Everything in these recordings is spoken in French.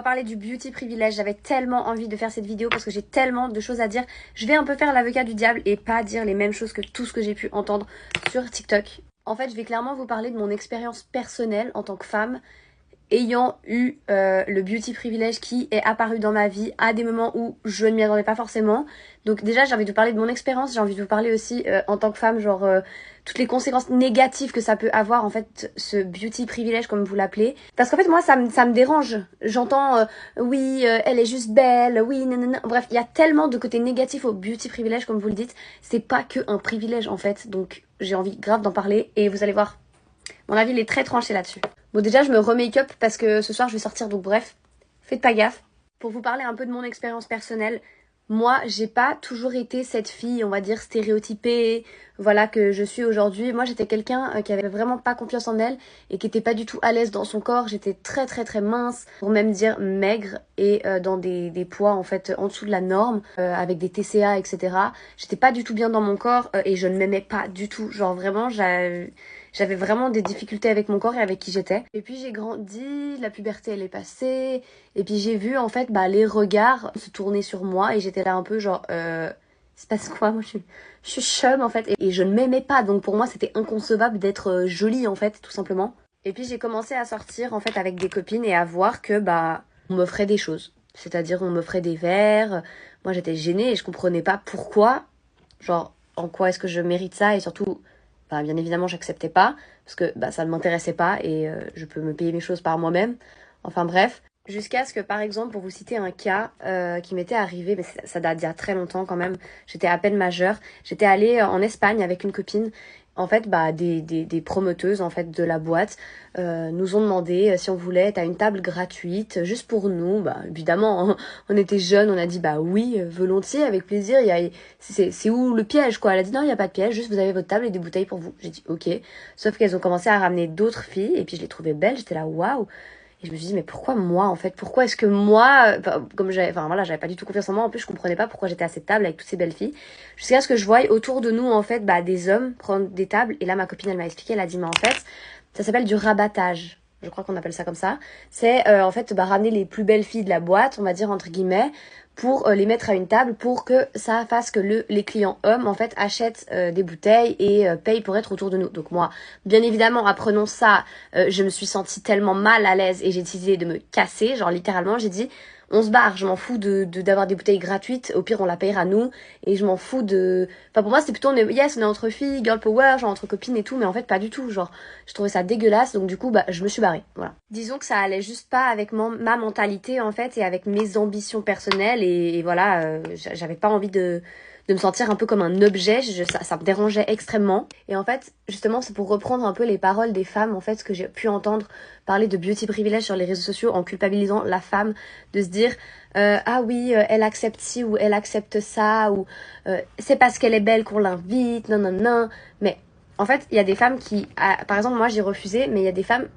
On va parler du beauty privilège. J'avais tellement envie de faire cette vidéo parce que j'ai tellement de choses à dire. Je vais un peu faire l'avocat du diable et pas dire les mêmes choses que tout ce que j'ai pu entendre sur TikTok. En fait, je vais clairement vous parler de mon expérience personnelle en tant que femme ayant eu le beauty privilège qui est apparu dans ma vie à des moments où je ne m'y attendais pas forcément. Donc déjà, j'ai envie de vous parler de mon expérience, j'ai envie de vous parler aussi en tant que femme, genre toutes les conséquences négatives que ça peut avoir en fait ce beauty privilège comme vous l'appelez. Parce qu'en fait moi ça me dérange. J'entends oui elle est juste belle, oui nanana. Bref, il y a tellement de côtés négatifs au beauty privilège comme vous le dites. C'est pas que un privilège en fait. Donc j'ai envie grave d'en parler et vous allez voir. Mon avis il est très tranché là-dessus. Bon déjà je me remake-up parce que ce soir je vais sortir donc bref, faites pas gaffe. Pour vous parler un peu de mon expérience personnelle, moi j'ai pas toujours été cette fille on va dire stéréotypée, voilà que je suis aujourd'hui. Moi j'étais quelqu'un qui avait vraiment pas confiance en elle et qui était pas du tout à l'aise dans son corps. J'étais très mince, pour même dire maigre et dans des poids en fait en dessous de la norme, avec des TCA etc. J'étais pas du tout bien dans mon corps et je ne m'aimais pas du tout, genre vraiment j'avais vraiment des difficultés avec mon corps et avec qui j'étais. Et puis j'ai grandi, la puberté elle est passée, et puis j'ai vu en fait les regards se tourner sur moi et j'étais là un peu genre il se passe quoi? Moi je suis chum en fait et je ne m'aimais pas, donc pour moi c'était inconcevable d'être jolie en fait tout simplement. Et puis j'ai commencé à sortir en fait avec des copines et à voir que on m'offrait des choses. C'est-à-dire on m'offrait des verres, moi j'étais gênée et je comprenais pas pourquoi, genre en quoi est-ce que je mérite ça et surtout bien évidemment, j'acceptais pas parce que ça ne m'intéressait pas et je peux me payer mes choses par moi-même. Enfin bref, jusqu'à ce que par exemple, pour vous citer un cas qui m'était arrivé, mais ça date d'il y a très longtemps quand même, j'étais à peine majeure, j'étais allée en Espagne avec une copine. En fait, des promoteuses en fait de la boîte nous ont demandé si on voulait être à une table gratuite juste pour nous. Évidemment, on était jeunes, on a dit oui, volontiers, avec plaisir. C'est où le piège quoi? Elle a dit non, il y a pas de piège, juste vous avez votre table et des bouteilles pour vous. J'ai dit ok. Sauf qu'elles ont commencé à ramener d'autres filles et puis je les trouvais belles. J'étais là waouh. Et je me suis dit mais pourquoi moi en fait? Pourquoi est-ce que moi, comme j'avais pas du tout confiance en moi. En plus je comprenais pas pourquoi j'étais à cette table avec toutes ces belles filles. Jusqu'à ce que je voie autour de nous en fait des hommes prendre des tables. Et là ma copine elle m'a expliqué, elle a dit mais en fait ça s'appelle du rabattage. Je crois qu'on appelle ça comme ça. C'est en fait ramener les plus belles filles de la boîte, on va dire entre guillemets, pour les mettre à une table pour que ça fasse que les clients hommes en fait achètent des bouteilles et payent pour être autour de nous. Donc moi, bien évidemment, apprenant ça, je me suis sentie tellement mal à l'aise et j'ai décidé de me casser. Genre littéralement, j'ai dit on se barre, je m'en fous d'avoir des bouteilles gratuites, au pire on la payera nous et je m'en fous de... Enfin pour moi c'était plutôt on est entre filles, girl power, genre entre copines et tout, mais en fait pas du tout, genre je trouvais ça dégueulasse donc du coup je me suis barrée, voilà. Disons que ça allait juste pas avec ma mentalité en fait et avec mes ambitions personnelles et voilà, j'avais pas envie de me sentir un peu comme un objet, ça me dérangeait extrêmement. Et en fait, justement, c'est pour reprendre un peu les paroles des femmes, en fait, ce que j'ai pu entendre parler de beauty privilège sur les réseaux sociaux en culpabilisant la femme, de se dire ah oui, elle accepte ci ou elle accepte ça, ou c'est parce qu'elle est belle qu'on l'invite, non, non, non. Mais en fait, il y a des femmes qui, par exemple, moi j'ai refusé, mais il y a des femmes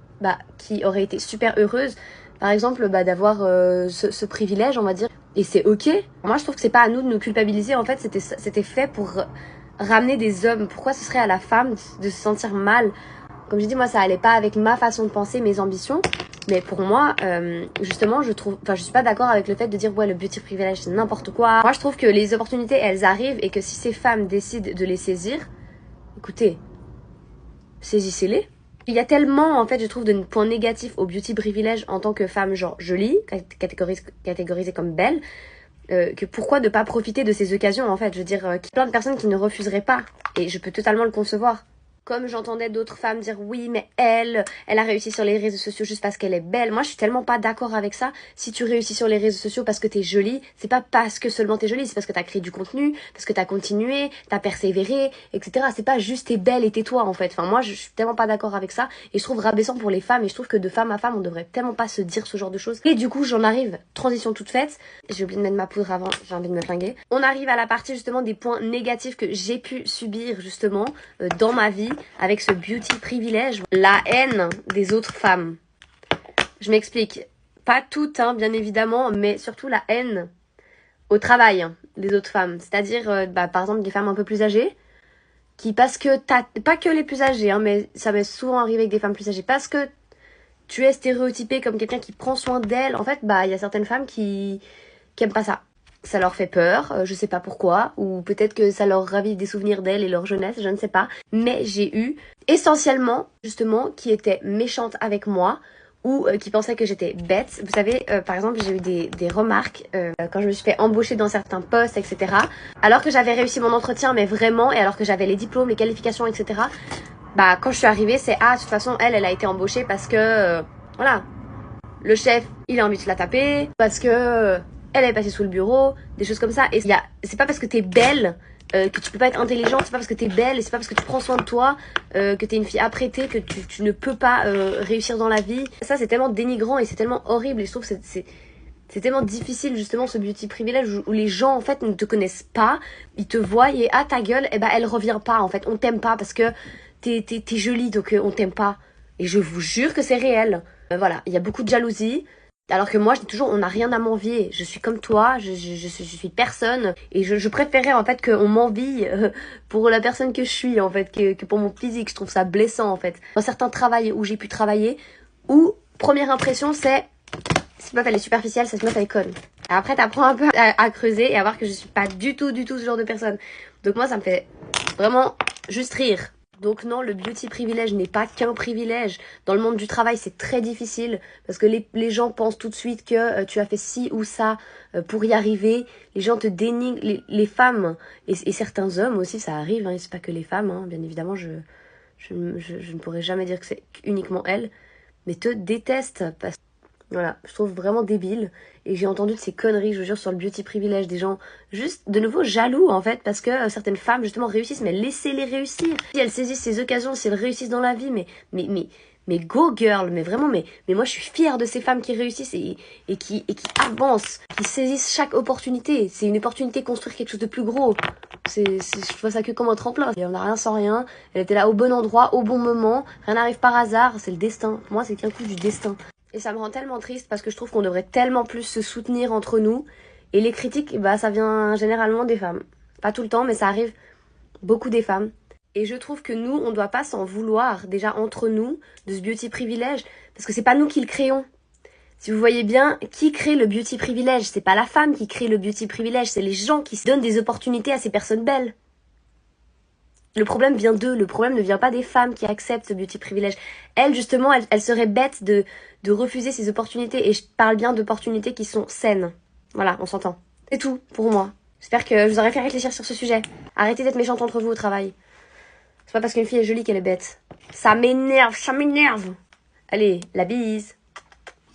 qui auraient été super heureuses, par exemple, d'avoir ce privilège, on va dire. Et c'est ok. Moi, je trouve que c'est pas à nous de nous culpabiliser. En fait, c'était fait pour ramener des hommes. Pourquoi ce serait à la femme de se sentir mal? Comme j'ai dit, moi, ça allait pas avec ma façon de penser, mes ambitions. Mais pour moi, justement, je suis pas d'accord avec le fait de dire ouais, le beauty privilège, c'est n'importe quoi. Moi, je trouve que les opportunités, elles arrivent et que si ces femmes décident de les saisir, écoutez, saisissez-les. Il y a tellement, en fait, je trouve, de points négatifs au beauty privilège en tant que femme, genre jolie, catégorisée comme belle, que pourquoi ne pas profiter de ces occasions, en fait. Je veux dire, plein de personnes qui ne refuseraient pas. Et je peux totalement le concevoir. Comme j'entendais d'autres femmes dire oui mais elle a réussi sur les réseaux sociaux juste parce qu'elle est belle. Moi je suis tellement pas d'accord avec ça. Si tu réussis sur les réseaux sociaux parce que t'es jolie, c'est pas parce que seulement t'es jolie, c'est parce que t'as créé du contenu, parce que t'as continué, t'as persévéré, etc. C'est pas juste t'es belle et tais-toi en fait. Enfin moi je suis tellement pas d'accord avec ça et je trouve rabaissant pour les femmes et je trouve que de femme à femme on devrait tellement pas se dire ce genre de choses. Et du coup j'en arrive, transition toute faite, j'ai oublié de mettre ma poudre avant, j'ai envie de me flinguer. On arrive à la partie justement des points négatifs que j'ai pu subir justement dans ma vie avec ce beauty privilège, la haine des autres femmes. Je m'explique. Pas toutes, hein, bien évidemment, mais surtout la haine au travail des autres femmes. C'est-à-dire, par exemple, des femmes un peu plus âgées, qui, parce que pas que les plus âgées, hein, mais ça m'est souvent arrivé avec des femmes plus âgées, parce que tu es stéréotypé comme quelqu'un qui prend soin d'elle, en fait, bah, il y a certaines femmes qui aiment pas ça. Ça leur fait peur, je sais pas pourquoi, ou peut-être que ça leur ravive des souvenirs d'elle et leur jeunesse, je ne sais pas. Mais j'ai eu essentiellement, justement, qui étaient méchantes avec moi, ou qui pensaient que j'étais bête. Vous savez, par exemple, j'ai eu des remarques quand je me suis fait embaucher dans certains postes, etc. Alors que j'avais réussi mon entretien, mais vraiment, et alors que j'avais les diplômes, les qualifications, etc. Bah, quand je suis arrivée, c'est de toute façon, elle a été embauchée parce que, voilà, le chef, il a envie de se la taper, parce que elle est passée sous le bureau, des choses comme ça. Et c'est pas parce que t'es belle que tu peux pas être intelligente, c'est pas parce que t'es belle, et c'est pas parce que tu prends soin de toi, que t'es une fille apprêtée, que tu ne peux pas réussir dans la vie. Ça, c'est tellement dénigrant et c'est tellement horrible, et je trouve que c'est tellement difficile, justement, ce beauty privilège où les gens, en fait, ne te connaissent pas, ils te voient et ta gueule, et bah, elle revient pas, en fait. On t'aime pas parce que t'es jolie, donc on t'aime pas. Et je vous jure que c'est réel. Voilà, il y a beaucoup de jalousie. Alors que moi, je dis toujours, on n'a rien à m'envier. Je suis comme toi, je suis personne. Et je préférais en fait qu'on m'envie pour la personne que je suis, en fait, que pour mon physique. Je trouve ça blessant, en fait. Dans certains travails où j'ai pu travailler, où première impression, c'est cette meuf elle est superficielle, cette meuf elle est conne. Et après, t'apprends un peu à creuser et à voir que je suis pas du tout ce genre de personne. Donc moi, ça me fait vraiment juste rire. Donc non, le beauty privilège n'est pas qu'un privilège. Dans le monde du travail, c'est très difficile parce que les gens pensent tout de suite que tu as fait ci ou ça pour y arriver. Les gens te dénigrent, les femmes et certains hommes aussi, ça arrive. Hein, c'est pas que les femmes, hein, bien évidemment, je ne pourrais jamais dire que c'est uniquement elles, mais te détestent parce que voilà, je trouve vraiment débile. Et j'ai entendu de ces conneries, je vous jure, sur le beauty privilège. Des gens juste, de nouveau, jaloux, en fait, parce que certaines femmes, justement, réussissent, mais laissez-les réussir. Si elles saisissent ces occasions, si elles réussissent dans la vie, mais go girl, mais vraiment, mais moi, je suis fière de ces femmes qui réussissent et qui avancent, qui saisissent chaque opportunité. C'est une opportunité de construire quelque chose de plus gros. Je vois ça que comme un tremplin. Et on n'a rien sans rien. Elle était là au bon endroit, au bon moment. Rien n'arrive par hasard. C'est le destin. Pour moi, c'est qu'un coup du destin. Et ça me rend tellement triste parce que je trouve qu'on devrait tellement plus se soutenir entre nous. Et les critiques, bah, ça vient généralement des femmes. Pas tout le temps, mais ça arrive beaucoup des femmes. Et je trouve que nous, on ne doit pas s'en vouloir, déjà entre nous, de ce beauty privilège. Parce que c'est pas nous qui le créons. Si vous voyez bien, qui crée le beauty privilège? C'est pas la femme qui crée le beauty privilège, c'est les gens qui se donnent des opportunités à ces personnes belles. Le problème vient d'eux, le problème ne vient pas des femmes qui acceptent ce beauty privilège. Elles, justement, elles seraient bêtes de refuser ces opportunités. Et je parle bien d'opportunités qui sont saines. Voilà, on s'entend. C'est tout pour moi. J'espère que je vous aurai fait réfléchir sur ce sujet. Arrêtez d'être méchante entre vous au travail. C'est pas parce qu'une fille est jolie qu'elle est bête. Ça m'énerve, ça m'énerve. Allez, la bise.